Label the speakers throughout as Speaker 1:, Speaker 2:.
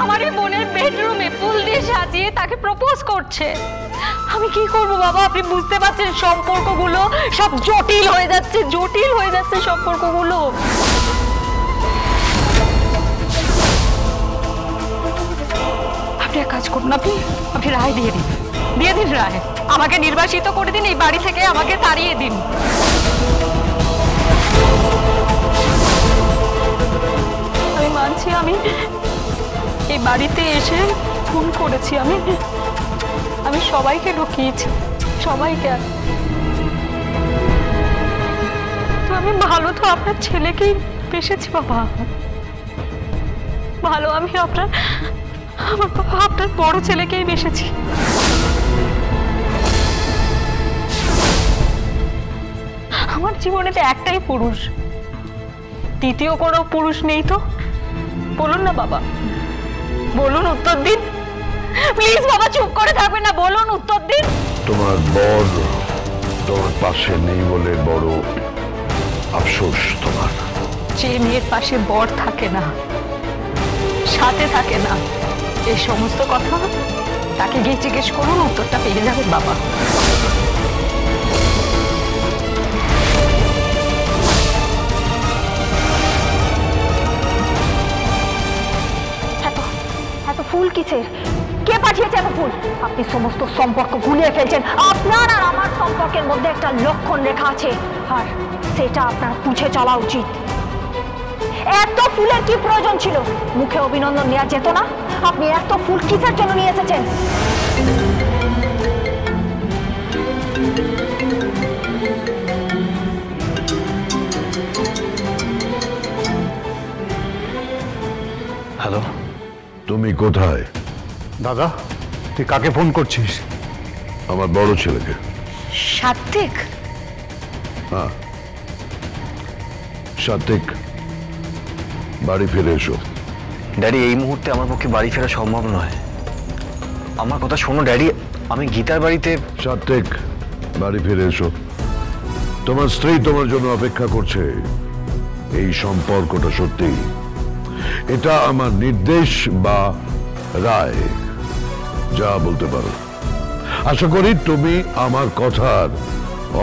Speaker 1: আমার এই বোনের বেডরুমে ফুল দিয়ে সাজিয়ে তাকে প্রপোজ করছে। আমি কি করব বাবা, আপনি বুঝতে পারছেন সম্পর্কগুলো সব জটিল হয়ে যাচ্ছে, জটিল হয়ে যাচ্ছে সম্পর্কগুলো। আপনি এক কাজ করুন, আপনি রায় দিয়ে দিন, রায় আমাকে নির্বাসিত করে দিন, এই বাড়ি থেকে আমাকে তাড়িয়ে দিন। আমি মানছি আমি এই বাড়িতে এসে খুন করেছি, আমি সবাইকে ঢুকিয়েছি, সবাইকে। তো আমি ভালো তো আপনার ছেলেকেই বেসেছি বাবা, ভালো আমি আপনার বড় ছেলেকেই বেসেছি। আমার জীবনে তো একটাই পুরুষ, দ্বিতীয় কোনো পুরুষ নেই। তো বলুন না বাবা, বলুন, উত্তর দিন প্লিজ বাবা, চুপ করে থাকবেন না, বলুন, উত্তর দিন।
Speaker 2: তোমার বর তোমার পাশে নেই বলে বড় আফসোস তোমার।
Speaker 1: যে মেয়ের পাশে বর থাকে না, সাথে থাকে না, এই সমস্ত কথা তাকে গিয়ে জিজ্ঞেস করুন, উত্তরটা পেয়ে যাবেন বাবা। এত ফুল কিসের? কে পাঠিয়েছে এত ফুল? আপনি সমস্ত সম্পর্ক গুলিয়ে ফেলছেন। আপনার আর আমার সম্পর্কের মধ্যে একটা লক্ষণ রেখা আছে, আর সেটা আপনার বুঝে চলা উচিত। এত ফুলের কি প্রয়োজন ছিল? মুখে অভিনন্দন নেওয়া যেত না? আপনি এত ফুল কিসের জন্য নিয়ে এসেছেন?
Speaker 2: হ্যালো, তুমি কোথায়?
Speaker 3: দাদা, তুই কাকে ফোন করছিস?
Speaker 2: আমার বড় ছেলেকে।
Speaker 1: সাত্বিক?
Speaker 2: হ্যাঁ, সাত্বিক, বাড়ি ফিরে এসো।
Speaker 4: ড্যাডি, এই মুহূর্তে আমার পক্ষে বাড়ি ফেরা সম্ভব নয়। আমার কথা শোনো ড্যাডি, আমি গীতার বাড়িতে।
Speaker 2: সাত্বিক, বাড়ি ফিরে এসো। তোমার স্ত্রী তোমার জন্য অপেক্ষা করছে। এই সম্পর্কটা সত্যি, এটা আমার নির্দেশ বা রায়, যা বলতে পারো। আশা করি তুমি আমার কথার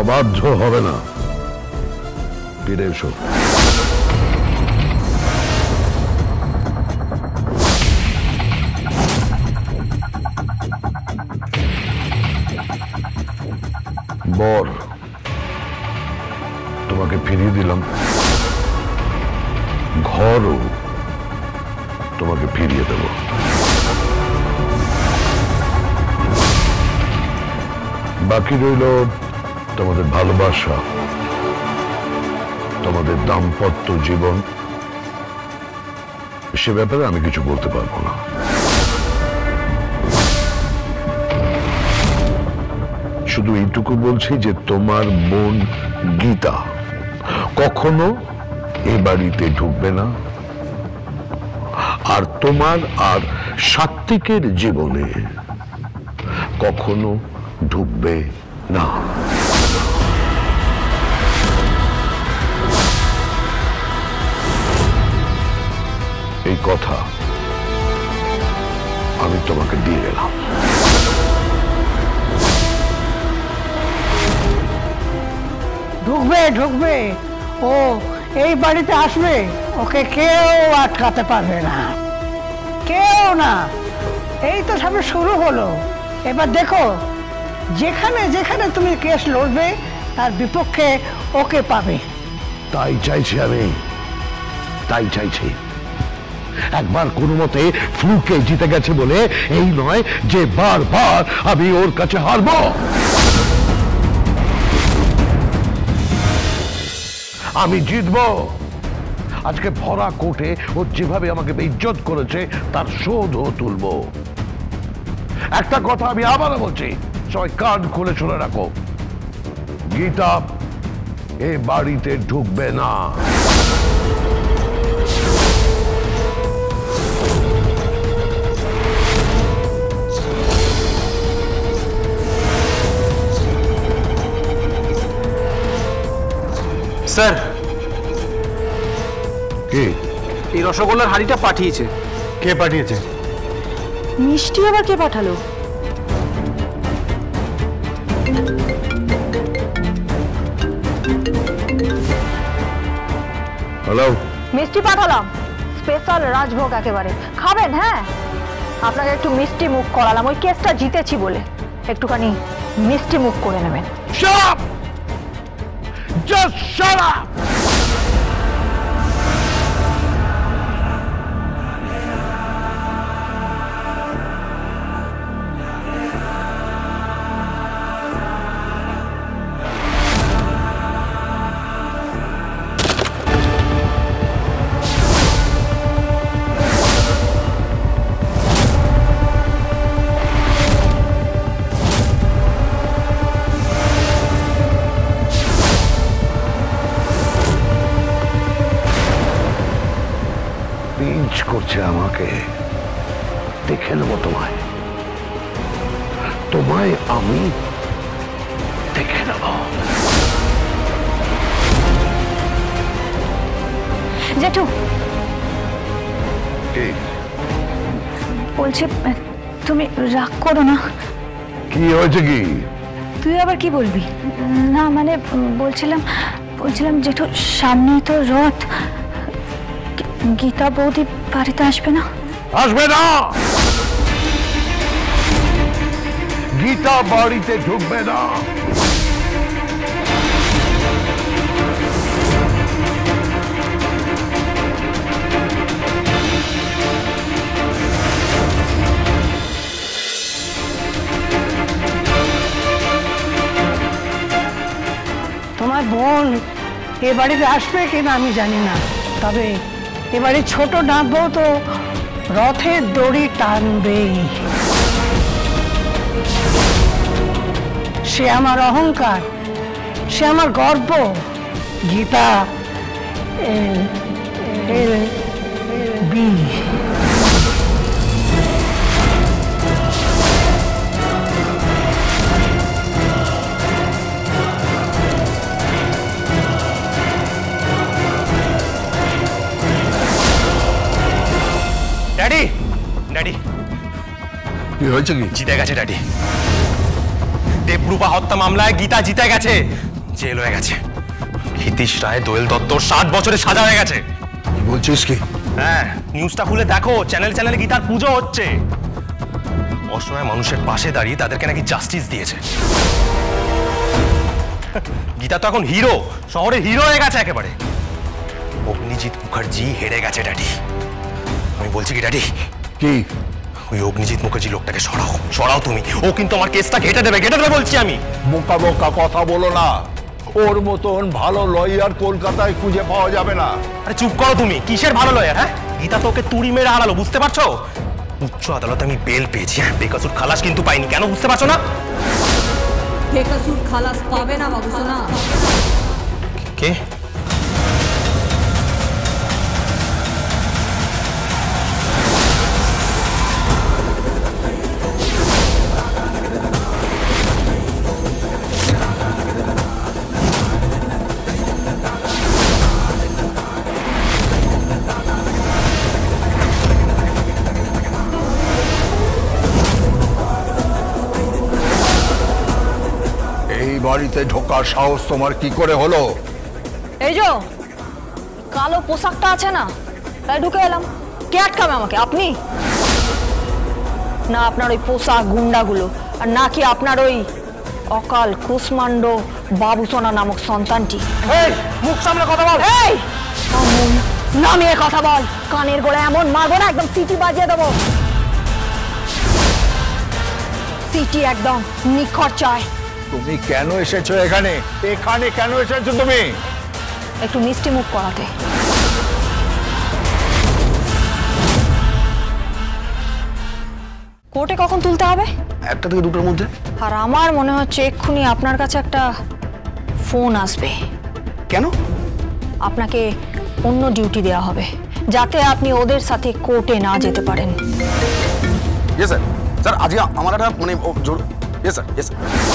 Speaker 2: অবাধ্য হবে না। ফিরে এসো। বর, তোমাকে ফিরিয়ে দিলাম, ঘরও তোমাকে ফিরিয়ে দেব। বাকি রইল তোমাদের ভালোবাসা, তোমাদের দাম্পত্য জীবন। সে ব্যাপারে আমি কিছু বলতে পারবো না। শুধু এইটুকু বলছি যে তোমার বোন গীতা কখনো এ বাড়িতে ঢুকবে না, আর তোমার আর সাত্বিকের জীবনে কখনো ঢুকবে না। এই কথা আমি তোমাকে দিয়ে গেলাম।
Speaker 5: ঢুকবে ঢুকবে, ও এই বাড়িতে আসবে, ওকে কেউ আটকাতে পারবে না, কেউ না। এই তো সবে শুরু হলো, এবার দেখো যেখানে যেখানে তুমি কেস লড়বে তার বিপক্ষে ওকে পাবে।
Speaker 2: তাই চাইছি আমি, তাই চাইছি। একবার কোনো মতে ফ্লুকে জিতে গেছে বলে এই নয় যে বারবার আমি ওর কাছে হারবো। আমি জিতবো। আজকে ভরা কোর্টে ও যেভাবে আমাকে বেইজ্জত করেছে তার শোধও তুলবো। একটা কথা আমি আবারও বলছি, সবাই কান খুলে শুনে রাখো, গীতা এ বাড়িতে ঢুকবে না।
Speaker 3: স্যার,
Speaker 2: কি
Speaker 3: এই রসগোল্লার হাড়িটা পাঠিয়েছে। কে পাঠিয়েছে?
Speaker 1: মিষ্টি আবার কে পাঠালো?
Speaker 2: হ্যালো,
Speaker 1: মিষ্টি পাঠালাম, স্পেশাল রাজভোগ একেবারে। খাবেন? হ্যাঁ, আপনাকে একটু মিষ্টি মুখ করালাম, ওই কেসটা জিতেছি বলে একটুখানি মিষ্টি মুখ করে নেবেন।
Speaker 2: Shut up! Just shut up! Pinch করছে আমাকে, দেখে নেবো তোমায়, তোমায় আমি দেখে নেব।
Speaker 1: জেঠু
Speaker 2: কি
Speaker 1: বলছি, তুমি রাগ করো না।
Speaker 2: কি হয়েছে? কি
Speaker 1: তুই আবার কি বলবি? না মানে বলছিলাম জেঠু, সামনেই তো রথ, গীতা বৌদি বাড়িতে আসবে না?
Speaker 2: আসবে না, গীতা বাড়িতে ঢুকবে না।
Speaker 5: তোমার বোন এ বাড়িতে আসবে কিনা আমি জানি না, তবে এবারে ছোট নাথ বউ তো রথের দড়ি টানবেই। সে আমার অহংকার, সে আমার গর্ব। গীতা বি
Speaker 6: ড্যাডি, ড্যাডি
Speaker 2: কি হয়েছে? কি
Speaker 6: জিতে গেছে ড্যাডি। দেবরূপা হত্যা মামলায় গীতা জিতে গেছে, জেল হয়ে গেছে। ক্ষিতীশ রায়, দোয়েল দত্ত 60 বছরের সাজা হয়ে গেছে।
Speaker 2: কি বলছিস? কি?
Speaker 6: হ্যাঁ, নিউজটা খুলে দেখো, চ্যানেলে গীতার পুজো হচ্ছে। অসহায় মানুষের পাশে দাঁড়িয়ে তাদেরকে নাকি জাস্টিস দিয়েছে। গীতা তো এখন হিরো, শহরের হিরো হয়ে গেছে একেবারে। অগ্নিজিৎ মুখার্জি হেরে গেছে ড্যাডি। আমি বলছি কি ড্যাডি,
Speaker 2: কি
Speaker 6: ওই অগ্নিজিৎ মুখার্জি লোকটাকে সরাও তুমি। ও কিন্তু আমার কেসটা ঘেটে দেবে বলছি আমি।
Speaker 7: বোকা বোকা কথা বলো না, ওর মতন ভালো লয়ার কলকাতায় খুঁজে পাওয়া যাবে না।
Speaker 6: আরে চুপ করো তুমি, কিসের ভালো লয়ার? হ্যাঁ, গীতা তো ওকে তুড়ি মেরে হারালো, বুঝতে পারছো? উচ্চ আদালতে আমি বেল পেয়েছি, হ্যাঁ, বেকসুর খালাস কিন্তু পাইনি। কেন বুঝতে পারছো না?
Speaker 8: বেকসুর খালাস পাবে না বাবু সোনা।
Speaker 6: কে?
Speaker 7: বাড়িতে ঢোকার সাহস তোমার কি করে হলো?
Speaker 1: এই যে কালো পোশাকটা আছে না, তাই ঢুকে এলাম। কে আটকাবে আমাকে? আপনি না আপনার ওই পোশাক গুন্ডাগুলো, আর নাকি আপনার ওই অকাল কুষ্মাণ্ড বাবুসোনা নামক সন্তানটি?
Speaker 6: মুখ সামনে কথা বল।
Speaker 1: এই নামিয়ে কথা বল, কানের গোড়ায় এমন মারবো না একদম সিটি বাজিয়ে দেবো। সিটি একদম নিখর চায়।
Speaker 7: তুমি কেন এসেছো এখানে? এখানে কেন এসেছো তুমি?
Speaker 1: একটু মিষ্টি মুখ করাতে। কোর্টে কখন তুলতে হবে?
Speaker 4: 1টা থেকে 2টার মধ্যে।
Speaker 1: আর আমার মনে হচ্ছে এক্ষুনি আপনার কাছে একটা ফোন আসবে।
Speaker 4: কেন?
Speaker 1: আপনাকে অন্য ডিউটি দেওয়া হবে, যাতে আপনি ওদের সাথে কোর্টে না যেতে পারেন।
Speaker 4: Yes sir. স্যার আজকে আমার একটা মানে ইয়েস স্যার, ইয়েস স্যার।